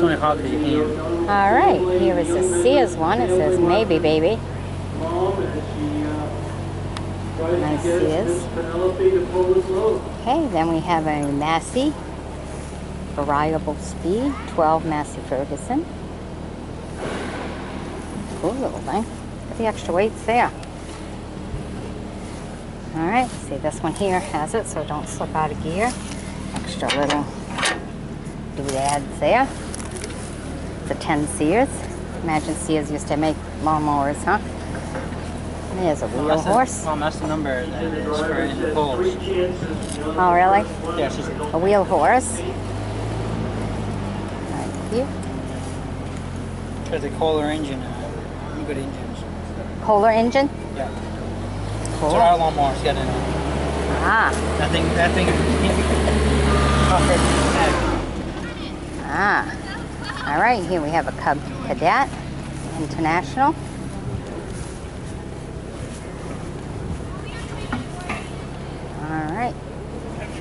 Only hard that you can. All right, here is a Sears one. It says maybe, baby. Nice Sears. Okay, then we have a Massey variable speed 12 Massey Ferguson. Cool little thing. Look at the extra weights there. All right, see this one here has it, so don't slip out of gear. Extra little doodads there. It's a 10 Sears. Imagine Sears used to make lawnmowers, huh? There's a wheel horse. Mom, that's the number that is for in the poles. Oh, really? Yeah, she's A wheel horse. Right here. There's a Kohler engine. Good engines. Kohler engine? Yeah. Cool. So our lawnmowers got in it. Ah. That thing. Ah. All right, here we have a Cub Cadet International. All right.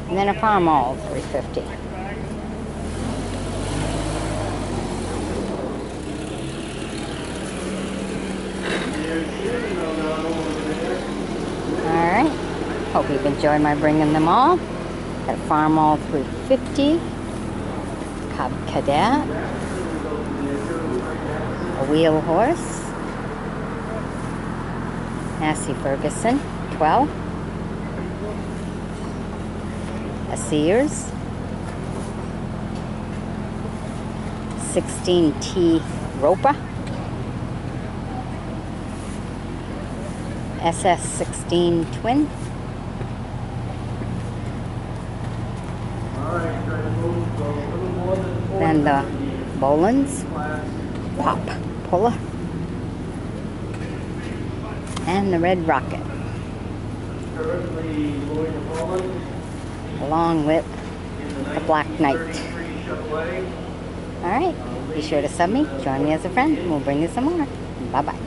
And then a Farmall 350. All right. Hope you've enjoyed my bringing them all. Got a Farmall 350. Cub Cadet. A wheel horse. Massey Ferguson 12. A Sears 16T Ropor, SS16 Twin, then the Bolens Pop Puller, and the Red Rocket, along with the Black Knight. Alright, be sure to sub me, join me as a friend, and we'll bring you some more. Bye-bye.